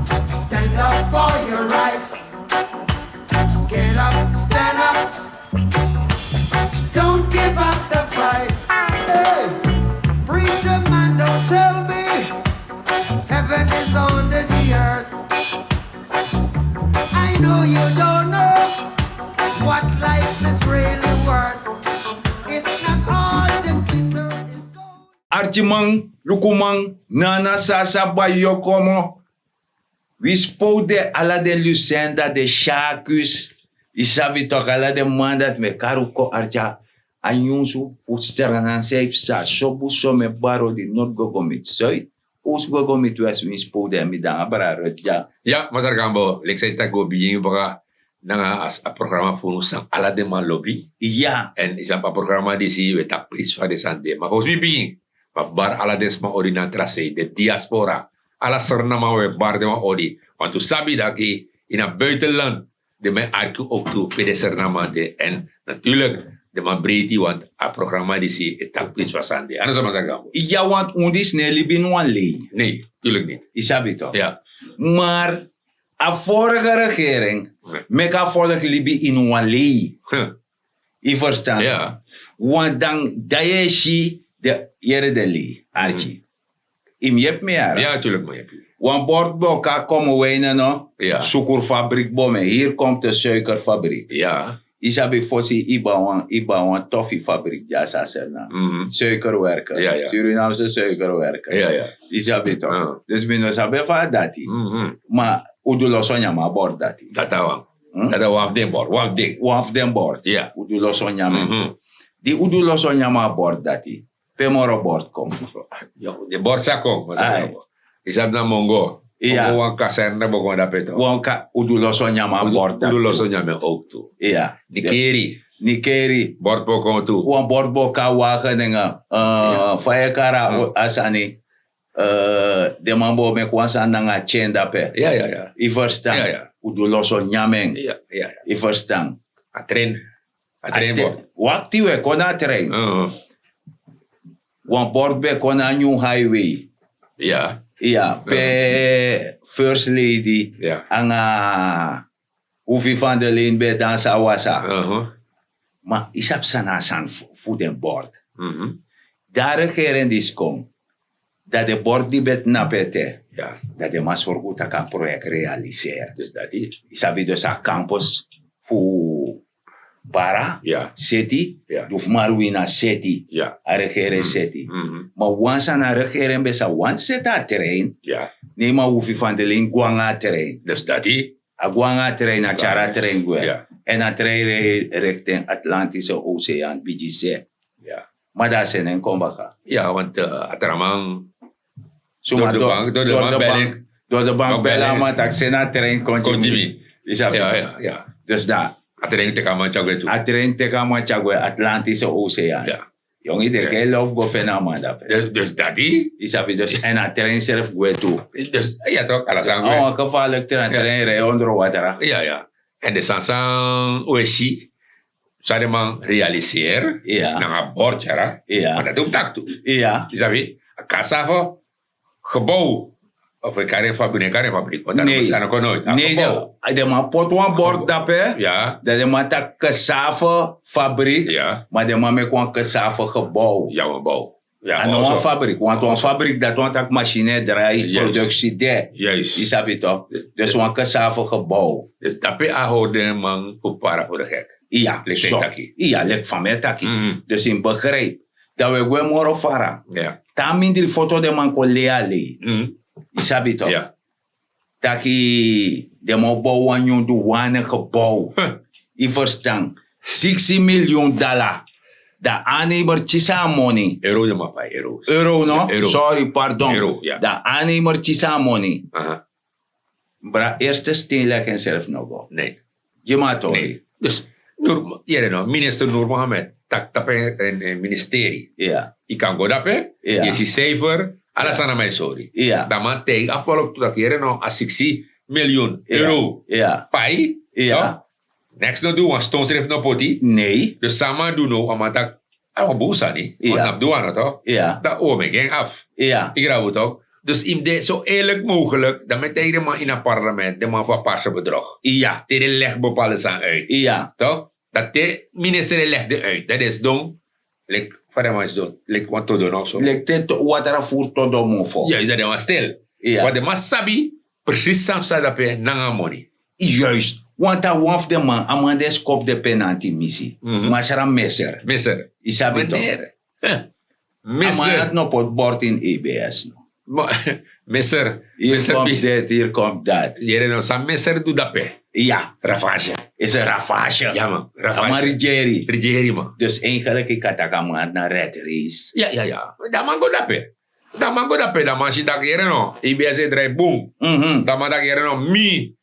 Stand up for your rights. Get up, stand up. Don't give up the fight. Hey, preacher man, don't tell me heaven is under the earth. I know you don't know what life is really worth. It's not all the glitter is gold. Archimang, Lukumang, Nana Sasa Bayokomo. We spoke de ala de Lucenda de Chacus. Isabi toch ala de mandat me karuko archa. Anyunsu, Pusterana safe sa, sobu so me baro di not go gomit soy. Us go gomit west we spoke de mi dan abara ja. Ja, Masar Gambo, leksay tago biying baka nga as a programa funo sang ala de man lobby. Ja. En isang pa programa di si wetak pris fa de sande. Makos biying, bar ala des ma ori na trase de diaspora. Ala serna ma we bar de ma ori. Want tu sabi daki in een buitenland de mij uitkomen ook toe bij de Sernamande. En natuurlijk de man breedte, want het programma die zie het tak plis was aan de. Anders zou maar zeggen. Ja, want undis neli bin wan lei. Nee, natuurlijk niet. Isabi toch? Ja. Maar a vorige regering, meka volk libi in wan lei. I verstaan? Ja. Want dan dayeshi de jere de lei, Archie. Im jep me ara. Ja, natuurlijk maar. Want bordboka komen wijnen no. Ja. Suikerfabriek bome. Hier komt de suikerfabriek. Ja. Isabi fossi iba wan toffiefabriek jasa serna. Suikerwerker. Ja, ja. Surinamse suikerwerker. Ja, ja. Isabi toch. Ja. Dus binnen sabi fa dati. Maar udulo sonya ma bord dati. Dat awang. Dat awang den bord. Wang ding. Waf den bord. Ja. Udulo sonya men. Di udulo sonya ma bord dati. Pemoro bord kom. Ja, de bord sako. Ai. Isab na mongo. Ja. Mongo wang kaserna bogo na peto. Wanka udulo sonya ma bord dati. Udu loso nyame ook toe. Ja. Nikeri. Nikeri. Bord bogo toe. Wan bordboka wagen nga fayekara asani de mambo me kwansa nga chenda pe. Ja, ja, ja. I verstaan. Ja, ja. Uduloso nyameng. Ja, ja, ja. I verstaan. A train. A train bord. Wakti we kona train. Wan bordbe kona new highway. Ja. Ja, pe first lady. Ja. Anga Ufi van der Leen be dansa wasa. Maar isap sana san voor den bord. Daar regeren die kom. Dat de bord die bet napete. Ja. Dat de mas voorgoed kan project realiseren. Dus dat is. Isabi dus a campus voor para. Ja. City. Ja. Duf marwina city. Ja. A regeren city. Maar once aan a regeren besa once set a terrein. Ja. Nee maar Ufi van der Leen guanga terrein. Dus dat is. A guanga terrein a chara terrein gue. Ja. En a terrein richting Atlantische Oceaan, BGC. Ja. Maar daar zijn een kombaka. Ja, want Ataramang. Door de bank door de bank bellen, bellen. maar dat zijn a terrein continu. Continu. Is dat Ja, ja, ja. Dus daar. Ataring te kama chagwe toe. A terrein teka ma chagwe Atlantische Oceaan. Ja. Jongen, de ke love go fena man dat. Dus dat is. Is dat dus en a terrein zelf go toe. Dus ja toch, alasang. Oh, gevaarlijk terrein rijden onder water. Ja, ja. En de sansang oeshi. Zou man realiseren. Ja. Naar een bordje, Ja. maar dat doet dat toe. Ja. Je weet, een kassa voor gebouw. Of een karenfabriek. Want dat Nee. is ook nooit. Een Nee, gebouw. de man pot wan bord dape. Ja. Dat de man tak kasave fabriek. Ja. Maar de man met een kasave gebouw. Ja, een bouw. Ja, En also. een fabriek. Want een fabriek dat want tak machine draai Juist. productie de. Juist. Is dat toch? Dus een kasave gebouw. Dus dat ben je houden man op para voor de gek. Ja, Lek zo. taki. Ja, lek van mij taki. Mhm. Dus in begrijp. Dat we gewoon moro fara. Ja. Ta mindri foto de man ko lea le. Is dat toch? Ja. Taki de man bouw aan jou doe wane gebouw. I verstaan. $60 million. Da aannemer chisa money. Euro de mapa, euro. Euro no? Euro. Sorry, pardon. Euro, ja. Da aannemer chisa money. Aha. Bra, eerste steen leggen zelf nog op. Nee. Je maakt toch? Nee. Dus, minister Noor Mohamed, tak een ministerie. Ja. Ik kan go dape, Ja. je ziet cijfer, alles aan mij sorry. Ja. Dan man tegen afgelopen dat keer nog a 60 miljoen euro. Ja. Pai, Ja. next no do, want stones rep no poti. Nee. Dus samen doen no, maar dat, boos aan niet. Want Ja. dat doen we toch? Ja. Dat me gang af. Ja. Ik raad het ook. Dus zo eerlijk mogelijk, dan met de man in het parlement, de man van parsebedrog. Ja, Die legt bepaalde zaken uit. ja. Toch? Dat de minister legt uit. Dat is dan, wat hij is doen, wat te doen of zo. Lek dit wat er voor tot de mofo. Juist, dat is maar stil. Ja. Wat de mas sabi, precies sam sa dat pe nanga money. Juist. Want dat waf de man, amandes kop de penalty missie. Maar er een messer. Mister. Isabi toch? Meneer. Mister. Mister. nog op bord in EBS. No. Mister. Hier Mister. komt dit, hier komt dat. Jere no, sa mister doet dat pe. Ja, Ravage. is een ravage. Ja man, ravage. Amari Jerry. Rigeri man. Dus eigenlijk ik had dat man naar red race. Ja. Dat man go dat pe. Dat man go dat pe. Dat man si dat jere no. IBS draai boom. Dat man dat jere no. Mi.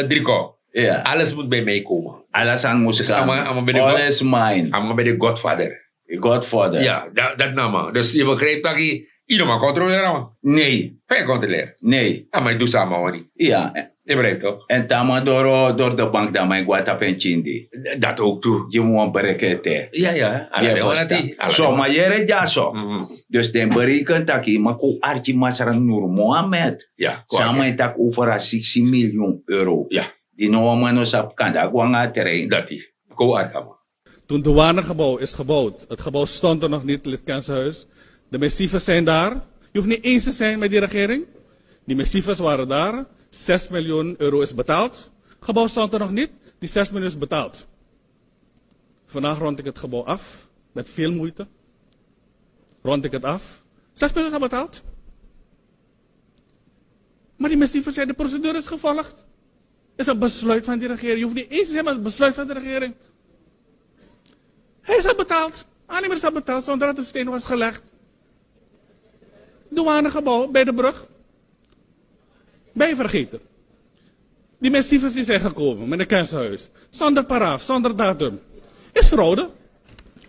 Driko. Ja. Alles moet bij mij komen. Alles aan moest Allemaal bij de All God. is mine. I'm bij de Godfather. Godfather. Ja, dat nou man. Dus je begrijpt dat je ieder man controleren man. Nee. Ga je controleren? Nee. Maar ik doe samen hoor niet. Ja. Je begrijpt toch? En tama door de bank dat mijn guata penchindi. Dat ook toe. Je moet berekenen. Ja. Ja, verstaan. Zo, maar je redt ja zo. Dus dan berekent dat je maar ko archi masara Nur Mohammed. Ja. Samen het ook over 60 miljoen euro. Ja. Die no man ons op kan dat gewoon gaan terrein. Dat die. Ko arkama. Toen het douanegebouw is gebouwd, het gebouw stond er nog niet, het Lidkensenhuis. De messieves zijn daar. Je hoeft niet eens te zijn met die regering. Die messieves waren daar. 6 miljoen euro is betaald. Het gebouw stond er nog niet. Die 6 miljoen is betaald. Vandaag rond ik het gebouw af. Met veel moeite. Rond ik het af. 6 miljoen is al betaald. Maar die messieves zei, de procedure is gevolgd. Is een besluit van die regering. Je hoeft niet eens te zijn met het besluit van de regering. Hij is al betaald. Aannemer is al betaald zonder dat de steen was gelegd. Douanegebouw bij de brug. Ben je vergeten? Die messieves die zijn gekomen met een kennishuis. Zonder paraaf, zonder datum. Is fraude.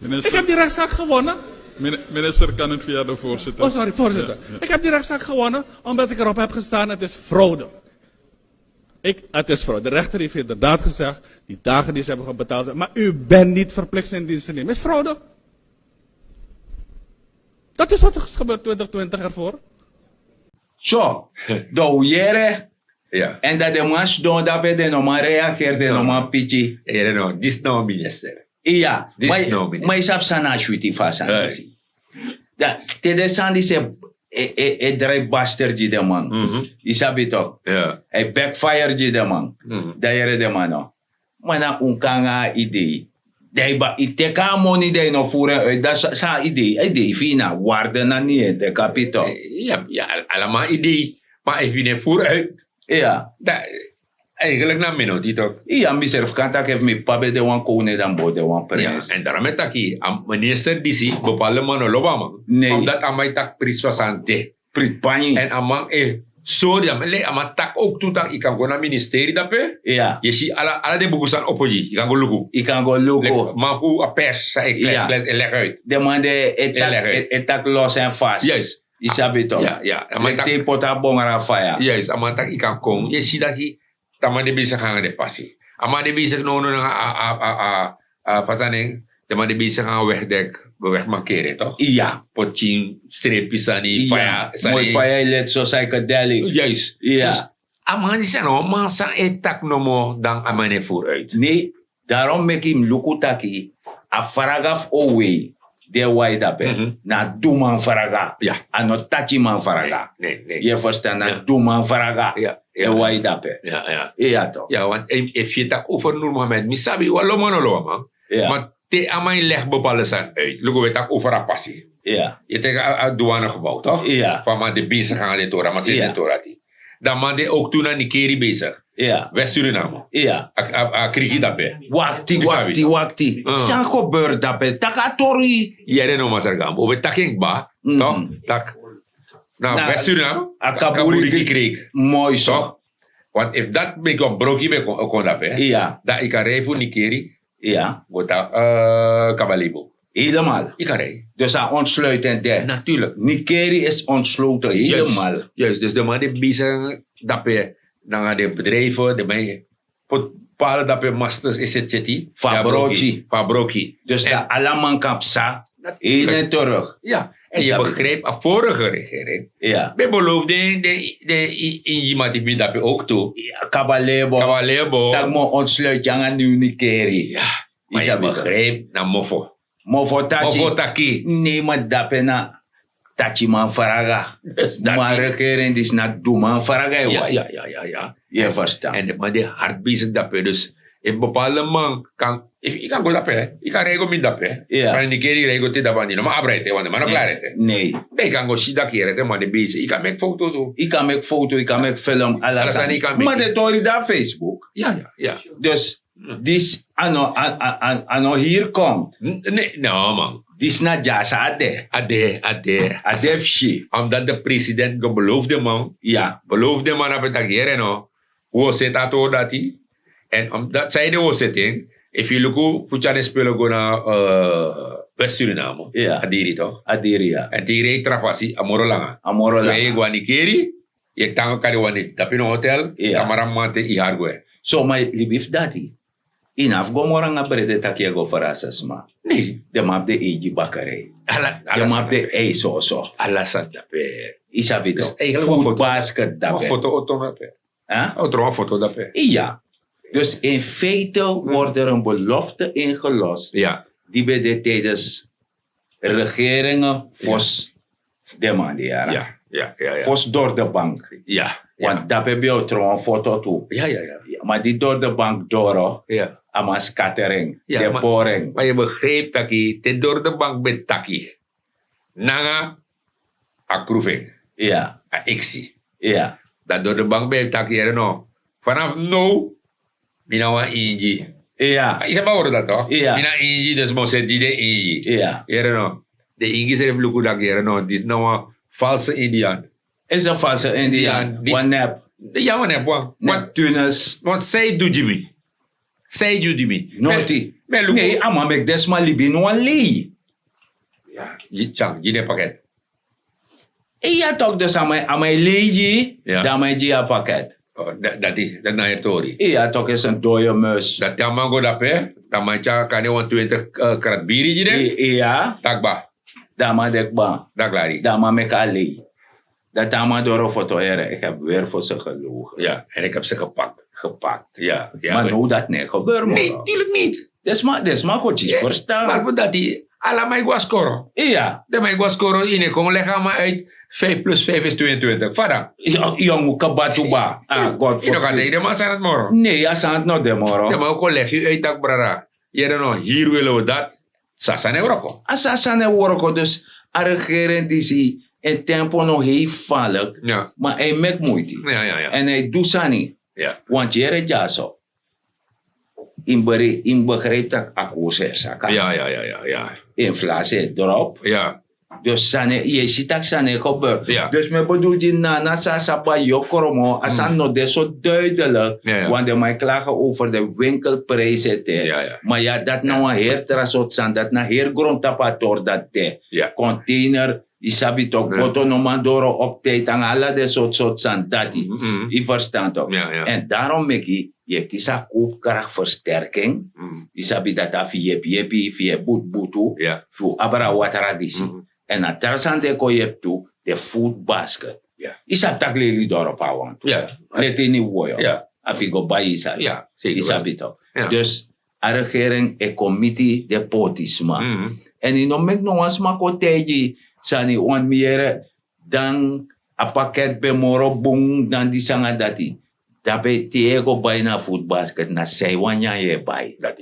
Ik heb die rechtszaak gewonnen. Minister kan het via de voorzitter. Oh, sorry, voorzitter. Ja. Ik heb die rechtszaak gewonnen omdat ik erop heb gestaan: het is fraude. Het is fraude. De rechter heeft inderdaad gezegd: die dagen die ze hebben betaald, maar u bent niet verplicht zijn dienst te nemen. Is fraude. Dat is wat er is gebeurd 2020 ervoor. Zo, do jere. Ja. En dat de mans doen dat bij de normaal reageerde No. normaal pichi. Jere no. Dis nou minister. Ja, This no meaning. maar is op sana shuti fasa. Ja, te de sandi se dry bastard ji de man. Isabi toch? Ja. Hij backfire ji de man. Dat jere de man no. Maar na unkanga idee. Dai ba iteka money dai no voeren dat sa idee fina waarde na niet de kapito. Ja, allemaal idee. Maar ik vind het vooruit. Ja. Eigenlijk naar minno, die toch? Ja, miserf kan tak heeft me pabe de wan kone dan bo de wan Ja, pres. en daarom met dat hier, minister die zie, bepaalde mannen lopen man. Nee. Omdat aan mij tak prijs was aan de. Prit pani. En aan man, sorry, aan mijn tak ook toe dat ik kan gaan naar ministerie dat pe. Ja. Je ziet alle de boeken staan op je, je kan gaan lukken. Ik kan go logo. Maar hoe een pers, zei ik, Ja. les, leg uit. De man de etak los en vast. Juist. Isabi toch? Ja. En Maar mijn tak, te pota bongara fire. juist, aan mijn tak ik kan komen. Je ziet dat je, dat man de bezig gaan de passie. Aan man de bezig no pasaning, de man de bezig gaan wegdek, wegmarkeren toch? Ja. Potje, streepjes aan die Ja. fire. Mooi fire let so psychedelic. Juist. Ja. Dus, aman die zijn no, maar sa etak no mo dan amane vooruit. Nee, daarom make him lukutaki. A faragaf away. De wide na duman faraga. Ja. Ano tachi man faraga. Nee. Je verstaan, na Ja. duman faraga. Ja. De wide Ja. Ja toch? Ja, want if je tak over Nur Mohammed, misabi walo man. Ja. Maar te amai leg bepaalde zijn uit. Lugo we tak over een passie. Ja. Je tegen een douanegebouw, toch? Ja. Van maar de bezig gaan de Torah, maar zit Ja. de Torah die. Dan man de ook toen aan Nikeri bezig. Ja. West-Suriname. Ja. Krigi daarbij. Wakti. San gebeurt dat bij Takatori. Jere no masargam. Over taking ba, toch? Tak. Nou, West-Suriname. Akaburi Kreeg. Mooi zo. Toch? Want if dat make een brokie be kon daarbij. Ja. Dat ik kan rijden voor Nikeri. Ja. Gota Kabalibo. Helemaal. Ik kan rijden. Dus hij ontsluitend daar. Natuurlijk. Nikeri is ontsloten. Helemaal. Juist, dus de man die bezig dat je dan de bedrijven, de mij bepalen dat je masters is het Fabroki. Fabroki. Dus En- dat allemaal kapsa. Heen en terug. Ja, En je Isabi. begrijpt, de vorige regering, Ja. we beloofden iemand die dat ook toe. Kabalebo. Kabalebo. Dat mo ontsluit yang aan nu nikeri. Ja, maar je Isabi. begrijpt, na mofo. Mofo tachi. Mofo taki. Nee, maar dape na tachi man faraga. Dus dat Maar die- regering is na doe man faraga. Ja. Je verstaan. En maar die hard bezig dat we dus een bepaalde man kan, ik kan goed dat hè, ik kan regel met dat hè. Ja. Maar in die keer die regel dit dat van niet, maar abreid hè, want de man ook klaar hè. Nee. Ik kan goed zien dat keer hè, maar de bezig, ik kan make foto's ook. Ik kan make foto, ik kan make film, alles. Alles aan, ik kan make- Maar de tori daar Facebook. Ja. Dus, dis, ano hier komt. Nee, nou man. Dis na jasa ade. Ade. Adefshi. Omdat de president beloofde man, Ja. beloofde man dat het dat keer no, hoe zit dat hoor dat hij? En omdat zij de hoe zitting, if you look put je spelen go naar West Suriname, Ja. adiri toch? Adiria. En die reed trafasi, amoro langa. Amorola. Kaya gwani keri, yek tango kari wani tapino hotel, Ja. kamaramante ihargwe. So, my libif dati. Inaf gomorang nga brede takia go farasas ma. Nee, De map de eji bakare. De map de e so so. alasan dape. Isabi Dus to. eigenlijk Food wat foto- basket Een dape. foto auto dape. Huh? Auto een foto dape. Ja. Dus in feite wordt er een belofte ingelost. Ja, Die bij de tijdens regeringen fos demande jaren. ja. Fos door de bank. Ja. Want dat heb je ook een foto toe. Ja. Maar die door de bank door, Ja. ama scattering, Ja, de maar- boring. Maar je begreep dat je ten door de bank bent taki. Nanga, approving, Ja, a exi. ja, Dat door de bank bent taki, er no. Vanaf no, minawa inji. ja, Isa ba hoor dat toch? Ja. Mina inji, dus mo se die de inji. ja. Here no. De inji se vluku dat here no. Dit is nou een valse Indian. Is een valse Indian. Ja, die- One nap. De jammer ne bwa. Neptunus. Want zij doet je me. Zij doet je me. Noti. Me luku. Nee, ama mek desma libi no one lei. Ja, je chang, je ne pakket. Ja, toch dus ama leiji, Ja. dan mijn dia pakket. Oh, dat na je tori. Ja, toch is een dode mus. Dat jammer go dat pe. Dat man chang kan je 20 karat biri je ne. Ja, Takba. dama dek ba. Dat klari. Dama mek alei. Dat dama door een foto eren. Ik heb weer voor ze gelogen. Ja, en ik heb ze gepakt. Gepakt. Ja. Maar hoe dat niet gebeurt, Nee, man. tuurlijk niet. Desma kotjes Maar verstaan. wat dat die, alla mij guascoro. Ja. De mij guascoro in ik kom leggen maar uit. 5 plus 5 is 22. Vada. Jong kabatuba. Ah, God Je kan forbid. zeggen, maar zijn het morgen. Nee, als aan het nog Ja, demoro. maar ook leg je uit dat brada. Je dan nog, hier willen we dat. Sasa ne Europa. Als aan het worko, dus a regering die zie in tempo nog heel vallig. Ja. Maar hij maakt moeite. Ja. En hij doet dat niet. Ja. Want je hebt ja zo. In begrijp dat akkoord is. Ja. Inflatie erop. Ja. Dus je ziet dat sane gebeurt. Ja. Dus men bedoelt je na sasa ba jokromo. Als dat nog de zo duidelijk. Ja. Want de mij klagen over de winkelprijzen. Ja. Maar ja, dat nou een heer trasot zijn. Dat na heer grondtapator dat te. Ja. Container. Isabi toch. Boto no mandoro op tijd. En alle de soort zijn dat. Je verstaat toch. Ja. En daarom mek je kies koopkrachtversterking. Isabi dat af je via boet Ja. voor abra watara disi. En na tersante ko je tu de food basket. Ja. Isap tak leli doro pa wan. Ja. Leti ni woyo. Ja. Afi go bayi isa. Ja, zeker wel. Isabi to. Ja. Dus a regering e committee de potisma. En in omek no was mako teji sani wan miere dan a paket be moro bung dan di sanga dati. Dabe tiego bay na food basket na seiwanya ye bay. Dat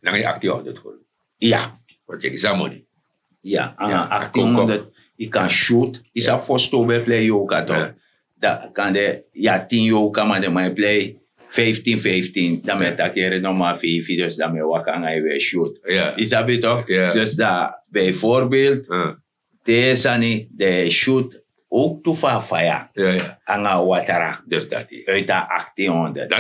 dan je actie aan het gewoon. Ja. Want je is money. Ja, Ja, acting kom. dat je kan shoot. Is a fosto be play yoga toch? Ja. Da kan de ja 10 yoga maar de mij play 15 dan met dat keer nog maar 5 dus dan met wat kan hij weer shoot. Ja. Is dat toch? Ja. Dus daar bijvoorbeeld deze de shoot ook te fire Ja. aan watara Dus dat is. uit de 1800.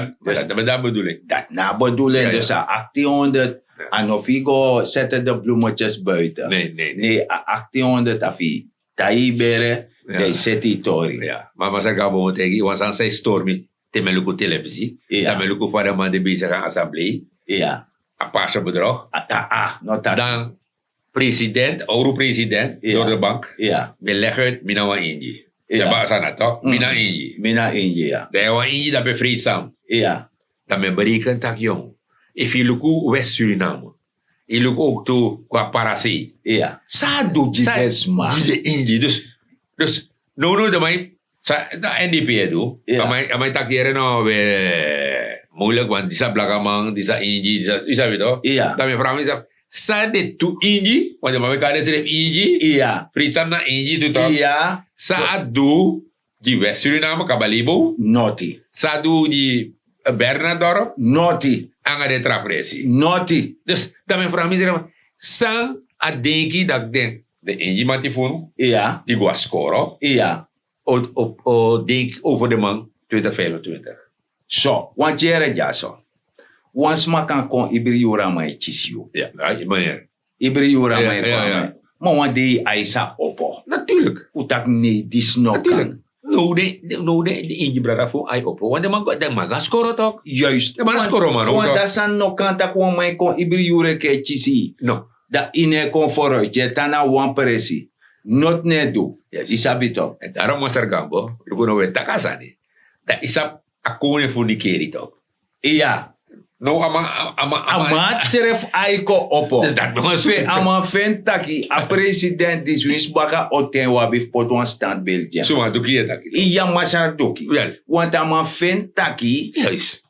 Dat bedoel ik. Dat na bedoeling Ja. dus 1800 en of je go zetten de bloemetjes buiten. Nee. Nee, 1800 afi. Taibere, Ja. de setitori. Ja. Maar wat ik al tegen was aan zijn storming. Te meluku televisie. Ja. Dan meluku para man de bezig aan assemblee. Ja. Een paar bedrag. Not dat. Dan president, Euro-president, Ja. door de bank, Ja. we leggen het minawa inji. Ja. Sa basa na to, mina inji. Mina India. Dahil wa inji da befriesam. Ja. Dat men berekent dat jong. If you look at West Suriname, je look ook to qua parasi. Ja. Sa do jides man. De inji. Dus, no, de may, sa NDP do, Ja. amay takere no, moeilijk, want die sa blagamang, die sa inji, die sa bito. Ja. Dan may parang sa de tu inji, want de may kade sila inji, Ja. friesam na inji to to. Ja. Sa do, die West Suriname, Kabalibo, Naughty. sa do die Bernadorp, Naughty. ang de trapresi. Naughty. Dus dan mijn vraag is sang a denki dat de inji matifun Ja. die gwa scoren Ja. o denk over de man 2025. So, want jere ja so. Once makan kon ibri yura mai chisio. Ja, meneer. Ibri yura Ja, mai ja, kon. ja. Maar want die aisa opo. Natuurlijk. Utak nee dis no Natuurlijk. kan. No de inji brada fu ai opo. Want de man ga scoren toch? Juist. De man scoren man. Want dat san no kan tak wan mai kon ibri yura ke chisi. No. Da ine kon vooruit. Je tana wan presi. Not ne do. Yes. Isabito. En daarom was er gambo. Lukuno we takasani. Dat is a akone fu ni keri toch? Ja. No ama. Amat seref aiko opo. Dus dat nog Fe eens. ama fentaki a president dis wins baka oten wa bif pot wan stand Belgium. Suma dukie dat. Iya masar doki. Wel. Want ama fentaki Juist.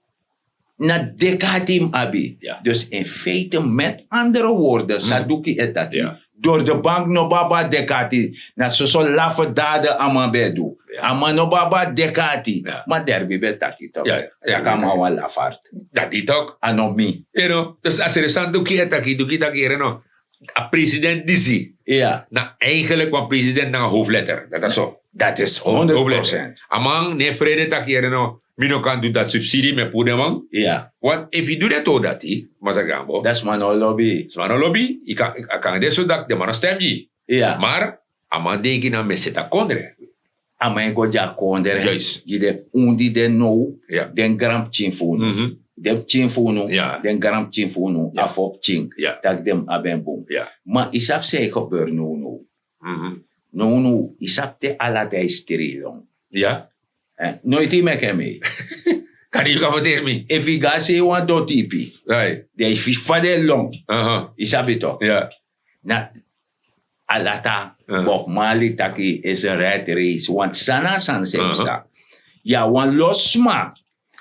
na dekatim abi. Ja. Dus in feite met andere woorden, saduki etati. Ja. Door de bank no baba dekati. Na so laffe daden ama bedu. Ja. Ama no baba dekati. Ja. Maar derbi betaki toch. Ja, ja. Ja kama wa lafart. Dat die toch? Anomi. You know, dus als er is aan doe taki, no. A president disi. Ja. Na eigenlijk wat president na hoofdletter. Dat is zo. Dat is 100%. Amang ne vrede taki no. Mino kan doen dat subsidie met poedemang. Ja. Want if you do that all that, masagambo. Dat is man no lobby. is maar een lobby. Ik kan dit zo dat de man stem je. Ja. Maar, amang denk je na me zit a kondre. Ama go ja konder. Juist. Jide undi den no. Ja. Den gram chinfunu. Mhm. Dem chinfunu. Ja. Den gram chinfunu. Ja. Afop ching. Ja. Tak dem aben boom. Ja. Maar isap se gebeur no. Mhm. No. Isap te ala de sterilong. Ja. Nooit die me kemi. Kan je kan me? If you ga se wan do tipi. Right. De fifa de long. Aha. Isap ito. Ja. Na alata. Ja. Bob Mali taki is een red race. Want sana san semsa. Ja, wan losma.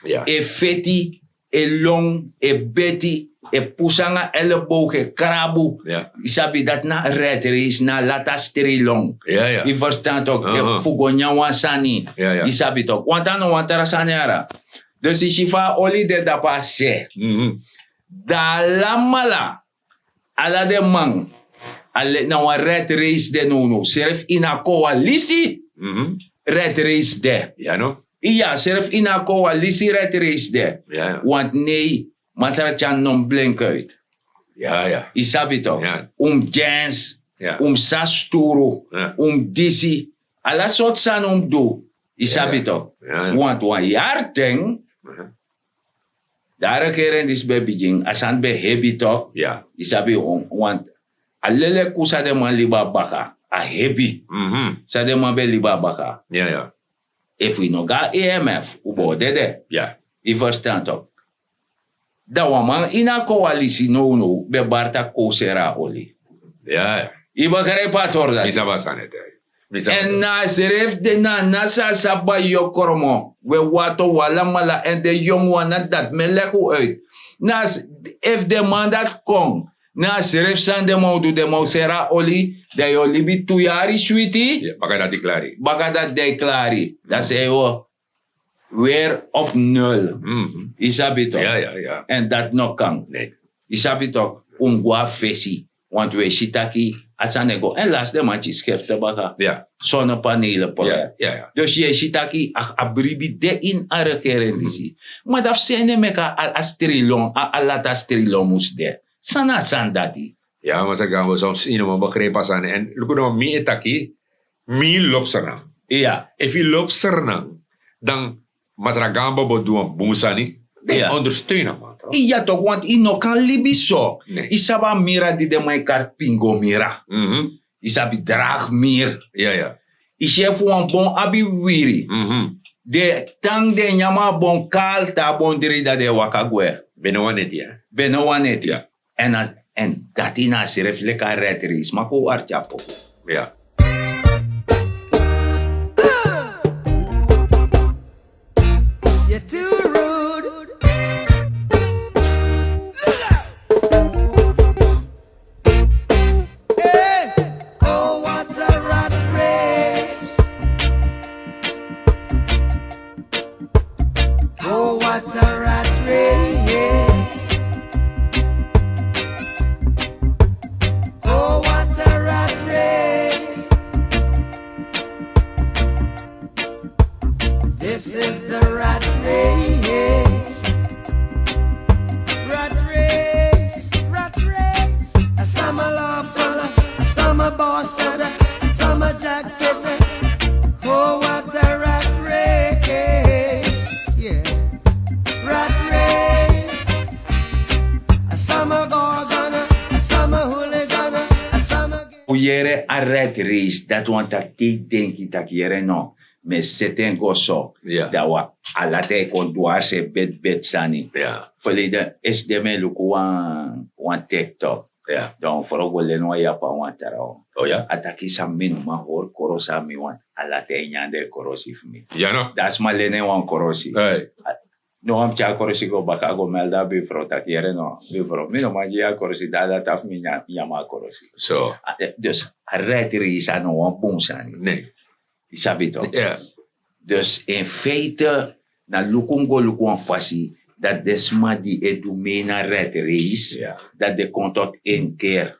Ja. E feti, e long, e beti, e pusanga elleboog, e krabu. Ja. Isabi dat na red race, na lata strilong. Ja, ja. I verstaan toch, Aha. e fugonya wan sani. Ja, ja. Isabi toch, want dan wan tara sanyara. Dus i shifa oli de dapa se. Mhm. Da lamala, ala de mang, ale na wan red race de no. Serif ina coalitie, Mhm. red race de. Ja, no? Ja, serif ina coalitie red race de. Ja, ja. Want nee, Matsara Chan non blink uit. Ja, ja. Isabi toch? Ja. Jens, Ja. Sasturo, Ja. Disi. Alla soort san do. Isabi Ja. toch? Ja, ja. Want wan jaar ting, Mhm. daar keren dis baby jing, asan be hebi toch? Ja. Isabi want alele kusa de man liba baka, a hebi. Mhm. Sa de man be liba baka. Ja, ja. If we no ga EMF, ubo dede. Ja. I verstaan toch? Da waman ina coalitie no be barta kosera oli. Ja, ja. I begrijp hoor dat. Misa basanet. En na seref de na sa saba yokoromo. We wato wala mala en de jong wana dat me leku uit. Na if de man dat kom. Na seref san de mau du de mau sera oli. De yo libi 2 jaar sweetie. Ja, baka dat klari. Baka dat declari. Dat zei yo. Weer op 0. Mhm. Isabi toch? Ja, ja, ja. En dat nog kan. Nee. Isabi toch? Ungwa fesi. Want we shitaki atsanego. En laatst de manchi schefte baka. Ja. Zonnepanelen. Ja, ja, ja. Dus je shitaki abribi de in a regering disi. Maar dat zijn meka al astrilong. Al lata astrilong moest de. Sana sandati. Ja, maar ze gaan we soms in een begreep aan. En look nou, mi etaki, mi lopsernang. Ja. If you lopsernang, dan masragamba bo doen boomsani, Nee, Ja. ondersteunen, man. Toch? Ja toch, want ino kan libi so. Nee. Isaba mira di de mai kar pingo mira. Mhm. Isabi draag mir. Ja, ja. Chef wan bon abi wiri. Mhm. De tang de nyama bon kal ta bon diri da de wakagwe. Binnen wanneer die, hè? Beno waneti. Ja. En dat ina si refleka retris. Mako artja poko. Ja. You're too rude. Hey, oh, what a rat race. Oh, what a rat race. Oh, what a rat race. This is the rat race. Rat race, rat race. A summer love summer, a summer boss setter, a summer jack setter. Oh, what a rat race. Yeah. Rat race. A summer gorgon, a summer hooligan, a summer. Uyere a red race. Dat want dat ik denk dat yere no. Me seten go so. Ja. Da wa alate kon duarse bet sani. Ja. Verleden is de me luku wan TikTok. Ja. Dan vooral go le no ya pa wan tarao. Oh, ja? Ataki sa minu ma hor korosa mi wan. Alate nyande korosi fmi. Ja, no? Das ma lene wan korosi. Hey. No am cha korosi go baka go melda bifro tak yere no. Bifro. Mino ma ya korosi dada taf mi nyama korosi. Zo. Dus a red race ano wan boom sani. Nee. Isabi toch? Ja. Dus in feite, na lukungo lukun fasi, dat desma die edume na red race, Ja. dat de komt tot één keer.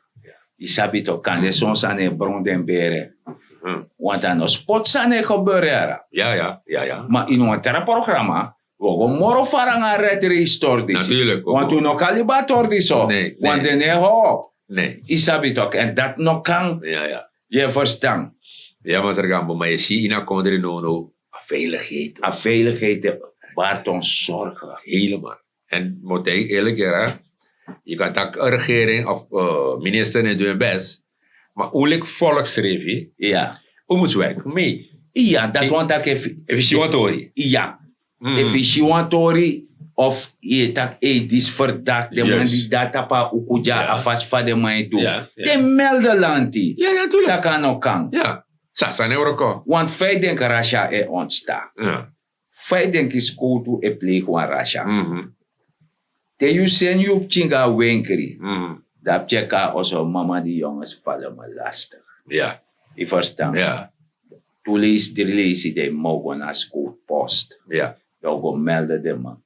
Isabi toch, kan de soms aan de bron den beren. Mhm. Want aan de spot zijn er gebeuren. Ja, ja. Ja, ja. Maar in een terra programma, we gaan morgen varen aan red race tordis. Natuurlijk. Want we nog kaliba tordis zo. Nee, Want nee. de neho, Nee. isabi toch. En dat nog kan, Ja, ja. je verstaan. Ja, maar er gaan maar je ziet in een country no veiligheid. A veiligheid baart ons zorgen. Helemaal. En moet ik eerlijk zeggen, je kan dat een regering of minister niet doen best, maar oorlijk volksregie, Ja. hoe moet je werken mee? Ja, dat want dat even. Efficiëntori. Ja. Efficiëntori of je tak dis verdacht de man Juist. die data pa ukuja Ja. afas van de man doen. Ja, ja. De melden lanti. Ja, ja, natuurlijk. Dat kan ook kan. Ja. Sasa neuroko. Want feit denk Rasha e ontstaan. Ja. Feit denk is kotu e pleeg van Rasha. Mhm. Te you sen you chinga wenkri. Mhm. Dat checka also mama die jongens vallen me lastig. Ja. Je verstaan? Ja. Toen lees de mogen naar school post. Ja. Dan go melden de man.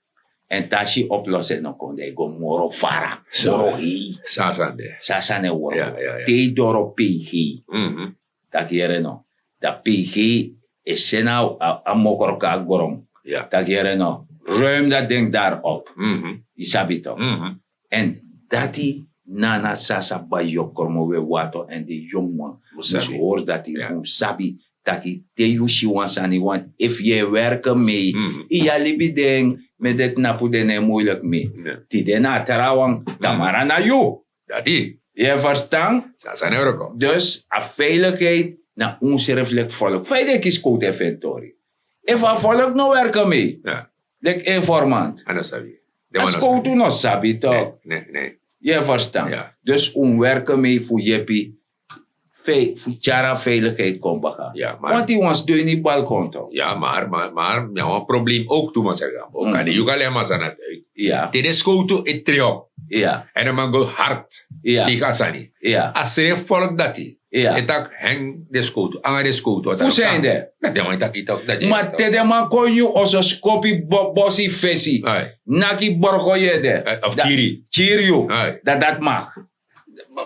En tashi oplossen no kon de go moro fara. Zo. Moro hi. Sasa de. Sasane woro. Ja, ja, ja. Te doro pihi. Mhm. Tak yere no. Da pihi is sena a mokoroka gorong. Ja. Tak yere no. Ruim dat ding daarop. Mhm. Isabi toch. Mhm. En dati nana sasa bayo kormo we wato en de jongen. Dus Musabi. hoor dat hij Ja. sabi. Taki te yushi wansani want if je werken mee. Mhm. Iya libi ding met dit napu dene moeilijk mee. Ja. Ti dena tarawang tamara na you. Dati. Je verstaan? Sasa neuroko. Dus a veiligheid na onze reflect volk. Veilig is code inventory. If a volk no werken mee. Ja. Like informant. Ano sabi? De As man code no sabi toch. Nee, nee. Je verstaan? Ja. Dus werken mee voor jeppie. Voor jara veiligheid komt baga. Ja, maar- Want die was doen niet balkon toch? Ja, maar ja, een probleem ook toe, maar zeggen. Ook kan je alleen maar zijn uit. Ja, Dit is goed toe, het trio. ja, En dan mag je hard. Ja. Die gaan zijn. ja. Als er volk dat hij. Ja. Het ook hang de scoot, aan de scoot. Hoe zijn de? Dat is dat ik toch. Maar te de man kon je als skopi bossi fesi. Naki borgo je de. Of kiri. Chiriu. Ai. Dat mag.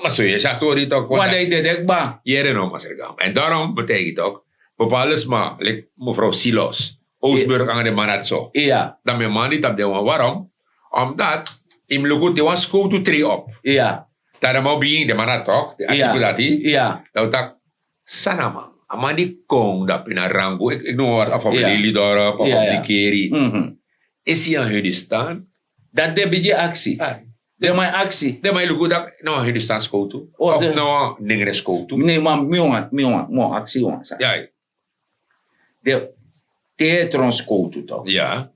Maar zo is het story toch. Wat hij deed ba. Jere no, maar zeggen. En daarom betekent ook. Bepaalde maar, like mevrouw Silos. Oostburg aan de Manatso. Ja, Dan mijn man niet op de one. Waarom? Omdat. In Lugut, die was go to 3 op. ja, Daar mau being de Manat toch. De ja, articulati. ja, Nou tak. Sana man. Amani kong da pinarango. Ik noem wat af van Ja. Lili Dora. Of Ja, van ja. die Keri. mhm, Is hij aan Hindustan? Dat de beetje actie. Ah, De mijn actie. de mij lukt dat nou Hindustan schoto. Oh, Of de- nou Ningre schoto. Nee, maar mijn actie was. Ja, De theatros koutu toch. ja,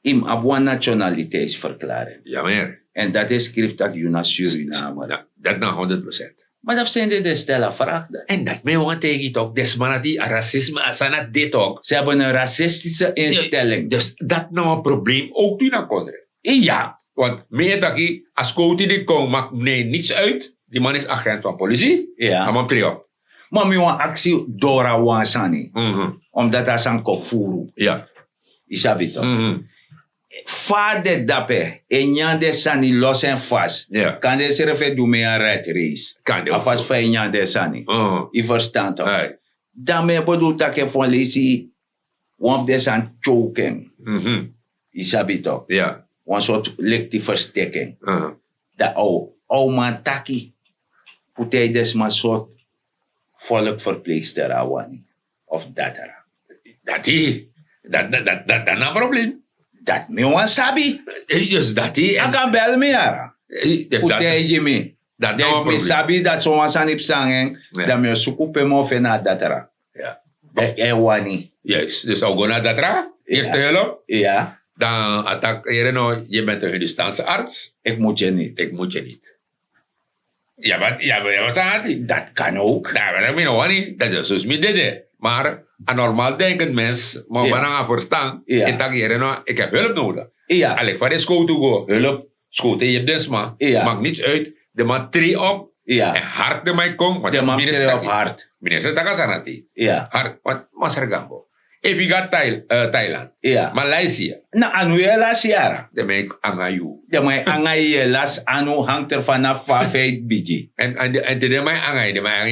Im abwa nationaliteitsverklaring. ja meneer. En dat is schrift dat je naar Suriname. Ja, dat nou 100%. Maar dat zijn de stellen vraag. En dat mij want tegen toch, desmanati racisme, asana dit ook. Ze hebben een racistische instelling. Dus dat nou een probleem ook nu naar Kondre. Ja. Want meer dat ik, als Koti die komt, maakt nee niets uit. Die man is agent van politie. Ja. Hij trio. Maar mijn actie dora wansani. Omdat dat zijn kofuru. Ja. Isabi toch. Vader dape. En yande sani los en vast. Ja. Kan de serve doen met een red race. Kan die ook. Afas van yande sani. Je verstand toch. Hey. Daarmee bedoel dat ik van lesi. One of deze aan choking. Isabi toch. Ja. Een soort lichte verstekking. Dat oude man taki. Putei des maar soort volkverpleegster awani. Of dat era. Dat is. Dat is een probleem. Dat me wan sabi. Dus dat is. Ik kan bel me ara. Dus Putei je me. dat Dat nou me een probleem. sabi dat zo wan sanip sangen. Ja. Dat me sukupe mo fena dat era. Ja. Wani. Juist. Dus ook naar dat ra. Eerste Ja. hulp. Ja. Dan attack je nou, je bent een Hindustaanse arts. Ik moet je niet. Ik moet je niet. Ja, maar wat staat die? Dat kan ook. Nou, maar dat weet ik niet. Dat is zoals me deden. Maar een normaal denkend mens, maar Ja. wanneer aan verstaan, Ja. ik denk hier nou, ik heb hulp nodig. Ja. Alek, waar is school toe go? Hulp, school te je desma. Ja. Maakt niets uit. De man tree op en Ja. hard de mij komt. want De man minister tree op taki. hard. Minister Takasanati. Ja. Hard, want Masargambo. If you got Thailand, Ja. Malaysia, Na anu je las jara. dan ben ik aan you. De mij angai je las anu hangt er vanaf van feit biji. En de mij aan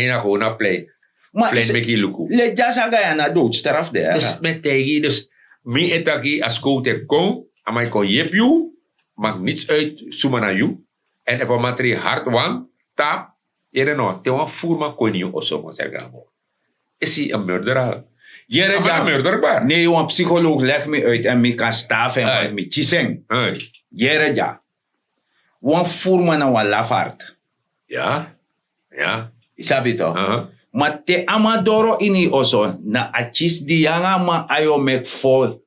naar gewoon naar play. Maar Play met je luku. le jasa ga je naar doodstraf daar. Dus met tegen, dus mi etaki als kote kom, aan mij kon jep you, maakt niets uit, suma na you. En even materi hard wan, tap, je no, te wan voer ma kon je oso mo zeggen. Is hij een murderer? Jere Een ja. murderbaar. Nee, een psycholoog leg me uit en me kan staven Ai. en me chiseng. Hey. Jere ja. Wan voerman na wan lafart. Ja, ja. Isabi to. Uh-huh. Maar te amadoro ini oso na a chis di yanga ma ayo mek fo.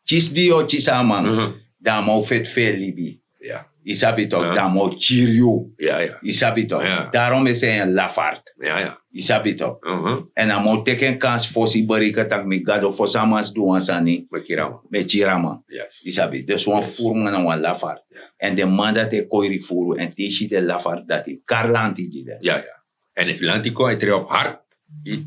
Chis di o chisama. Mhm. Da mo fet fe libi. Ja, Isabi to. Ja. Da mo chirio. ja. Isabi to. Ja. Daarom is hij een lafart. Ja. Isabi to. Uh-huh. En dan moet ik een kans voor si barika tak mi gado voor samas doen ansani. Met kirama. Met chirama. Ja. Isabi. Dus wan voerman en wan lafart. En de man dat hij koiri voeren en tishi de lafart dat hij karlanti jide. Ja. En in Atlantico, hij treedt op hard.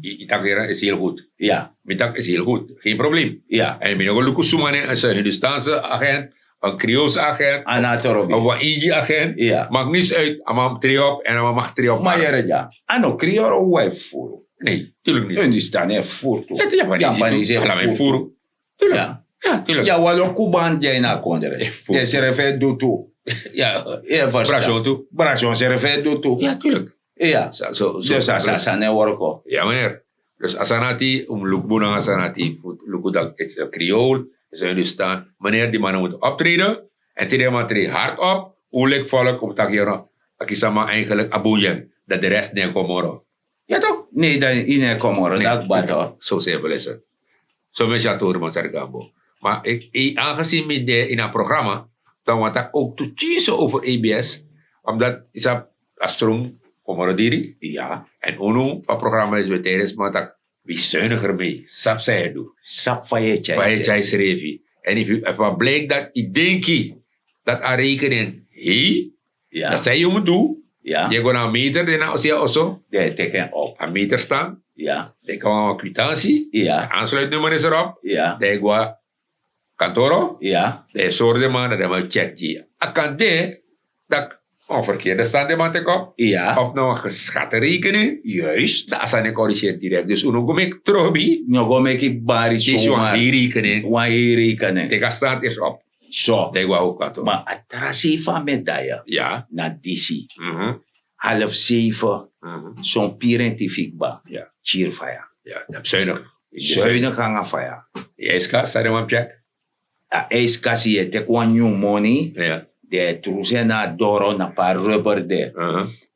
Itakera is heel goed. Ja. Mitak is heel goed. Geen probleem. Ja. En ik ben ook een Lukusumane, een Hindustaanse agent, een Creoolse agent, Anatorobi. een Waiji-agent. Ja. Maakt niets uit. Allemaal treedt op en allemaal mag treedt op. Maar jere ja. Ano krioro wife voeren. Nee, tuurlijk niet. En die staan er voor toe. Ja, de Japanese Japanese laat mij voeren. Tuurlijk. Ja. Ja, tuurlijk. Ja, walo kuban jay na kondere. voer. Je se refe do toe. Ja. Ja, Brasion toe. Brasion se refe do toe. Ja, tuurlijk. Ja. Zo. Dus asa ne worko. Ja, meneer. Dus Asanati, lukbunang Asanati, lukudak is een Creool, is een Hindustan. Meneer, die mannen moeten optreden. En die man treedt hard op. Oelijk volk, op dat hier, akisama eigenlijk aboeien. Dat de rest niet komen. Ja, toch? Nee, dan ine komoro. Dat bato. Zo simpel is het. Zo ben je aan het horen, Sargambo. Maar aangezien we in een programma, dan wordt ik ook te kiezen over ABS. Omdat is dat Astrom Komorodiri. Ja. En UNO, het programma is weer tijdens, maar dat wie zuiniger mee. Sap zij doen. Sap van je Waar je chai. jij schreef. En if blijkt dat je denkt dat aan rekening, Ja. dat zij je moet doen. Ja. Je gaat naar een meter, dan als je also De teken op. een meter staan. Ja. Dan kan een kwitantie. Ja. Aansluitnummer is erop. Ja. Dan ga kantoro. Ja. De soort man, dat we check je. Akan de, dat verkeerde stand de man te kop. Ja. Op nou een geschatte rekening. Juist. Dat zijn ik corrigeer direct. Dus uno kom ik trobi. No go make it bari Die is zomaar. die rekening. Wan je rekenen. De staat is op. Zo. De ga ook kantoro. Maar atrasi van medaille. Ja. Na DC. Mhm. 6:30. Mhm. Zo'n pirentifiek ba. Ja. Cheerfire. Ja, dat is zuinig. Zuinig hangen fire. Jij is kast, zei de man check. is kasi te kwa new money. Ja. De truse na doro na pa rubber de.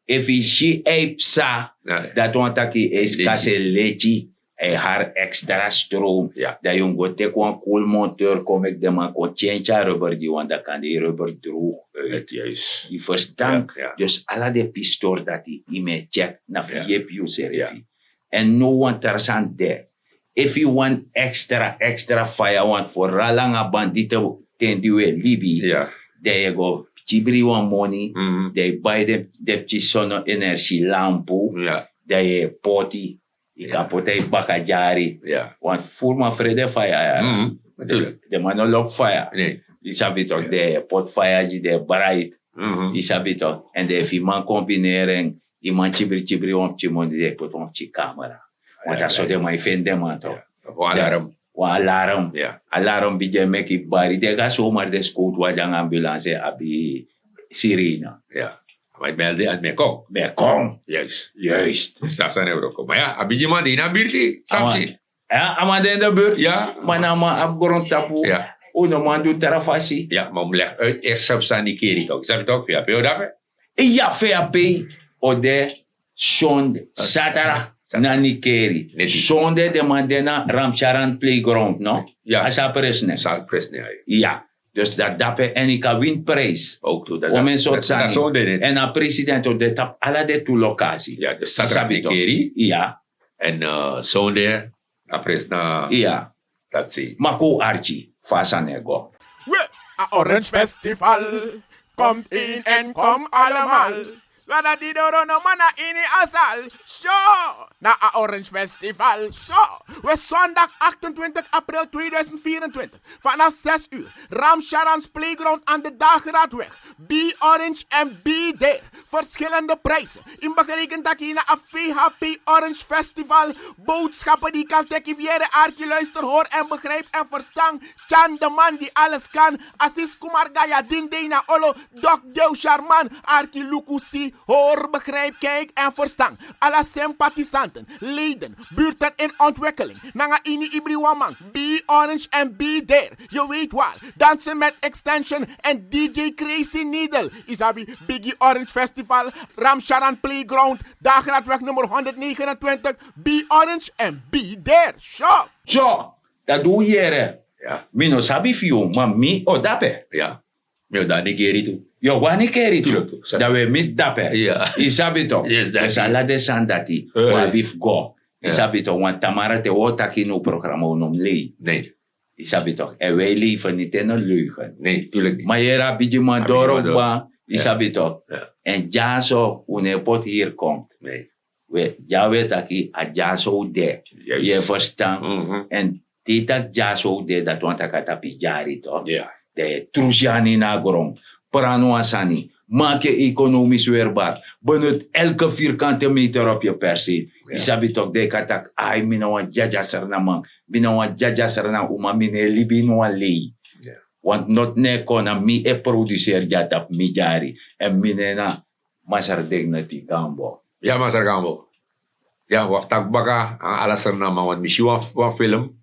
If she sa Ja. dat want taki is Lechi. kasi lechi haar extra stroom. Ja. Dat yung go te kwa cool monteur kom ik de man kon change rubber die want dat kan die rubber droog. Juist. Die verstaan. Ja, ja. Dus alla de pistoor dat die ime check na Ja. fiep you Ja. servi. En no one tersan de. If you want extra fire want for ralanga bandito ten diwe libi. Ja. There you go. Chibri one money. Mhm. They buy de chisono energie lampu. Ja. They poti. Ik Ja. kan potay bakajari. Ja. Want voor mijn vrede fire. Mhm. Natuurlijk. De man loop fire. Nee. Die sabi toch. De pot fire de bright. Mhm. Die sabi toch. En de if man combineren. Die man chibri om chimon die pot om chi camera. Want dat zo de man vinden man toch. Alarm. Wa alarm. Ja. Alarm bij make it bari. De ga zomaar de scoot wajang ambulance abi sirena. Ja. Maar melde aan mij kom. Be kom. Juist. Dus dat zijn Europa. Maar ja, abiji man die naar Birti. Samsi. Ja, amade in de buurt. Ja. Manama abgrond tapu. Ja. Uno man doet terafasi. Ja, maar om leg uit eerst zelfs aan die keri toch. Snap je toch? Ja, ben je daarbij? Ja, VAP. Ode sonde satara na Nikeri. Neti. Sonde de mandena Ramcharan playground, no? Ja. Asa presne. Zal pres niet uit. Ja. Dus dat dape en ik win prijs. Ook toe. Dat Om een soort dat zijn. zo deed. En a president op de tap alla de tu locatie. Ja, dus Satra Sabi toch? Nikeri. Ja. En zonde. Apres na. Ja. Dat zie. Mako Archie. Fasanego. A Orange Festival komt in en kom allemaal. Wada di doro no mana ini asal. Show! Na a Orange Festival. Show! We zondag 28 april 2024. Vanaf 6 uur. Ramcharans Playground aan de Dageraadweg. Be Orange en be there. Verschillende prijzen. In begerekend dat je naar a VHP Orange Festival. Boodschappen die kan tekivieren. Aartje luister, hoor en begrijp en verstaan. Chan de man die alles kan. Assis Kumar Gaya Dindena Olo. Dok Deu Charman. Aartje Lukusi. Hoor, begrijp, kijk en verstaan. Alle sympathisanten, leden, buurten in ontwikkeling. Nanga ini ibriwaman. Be Orange en be there. Je weet waar. Dansen met Extension en DJ Crazy Needle. Isabi Biggie Orange Festival. Ramcharan Playground. Dageraadweg nummer 129. Be Orange en be there. Show! Zo. Dat doe je here. Ja. Mino sabi fiu. Maar mi o dape. Ja. Meu da Nikeri toe. Yo, wani keri tu. Tuurlijk, tuurlijk. Dat we mit dape. Ja. Isabi toch. Yes, dat Dus is- ala de sandati. Hey. Wa bif go. Ja. Isabi toch. Want tamara te wota kino programma unom lei. Nee. Isabi toch. En wij leven niet in een leugen. Nee, tuurlijk niet. Maar hier heb je maar door op ba. Isabi toch. Ja. En jaso, une pot hier komt. Nee. We, ja weet dat ik a jaso de. Juist. Je verstaan. Mhm. En dit jaso de dat want ik het jari toch. Ja. De trusiani na grond. Pranoasani. Maak je economisch weerbaar. Benut elke vierkante meter op je perceel. Ja. Isabi toch de katak. Ay, minawan jaja sarna man. Minawan jaja sarna uma mine libinwa lei. Ja. Want not ne kona mi e producer jatap mi jari. En mine na masar deg na ti gambo. Ja, Master Gambo. Ja, waftak baka ang alasan na mga misi wa film.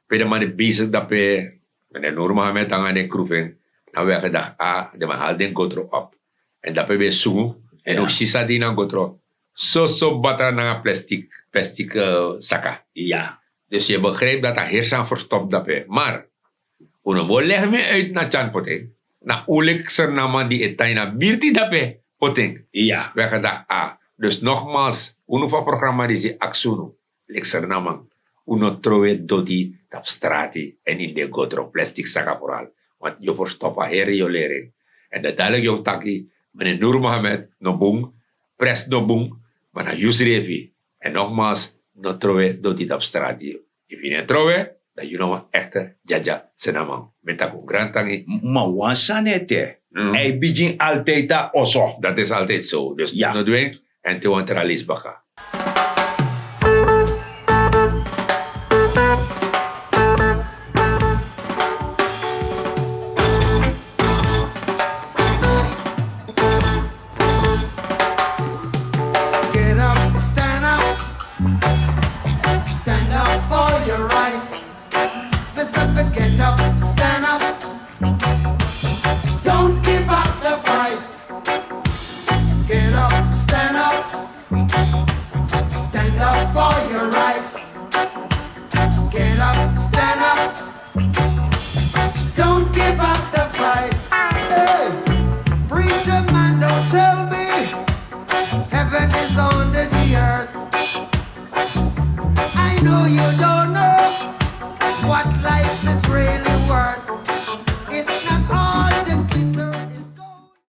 Pwede man bezig dat pe met norma met ang ane kruven. Na we gedacht, de man haal den gotro op. En dat pe we sungu. En Ja. ook sisa di na gotro. So batra na plastic saka. Ja. Dus je begrijpt dat er heersen verstopt dat pe. Maar, uno mo leg me uit na chan poteng. Na ulik ser naman di etay na birti dat pe poteng. Ja. We gedacht, dus nogmaals, uno van programma die ze aksuno, likser naman, uno trowe dodi tap strati en in de godro plastic saka vooral. Want je verstoppen her je lering. En dat dadelijk je taki, meneer Noor Mohamed, no boom, pres no boom, maar na Yusrevi. En nogmaals, no trowe dodi tap strati. If je niet trowe, dan je nog echte jaja senaman. Met dat grand tangi. Maar wansanete. Hij begint altijd dat osso. Dat is altijd zo. Dus Ja. no doen en te want er al is baka.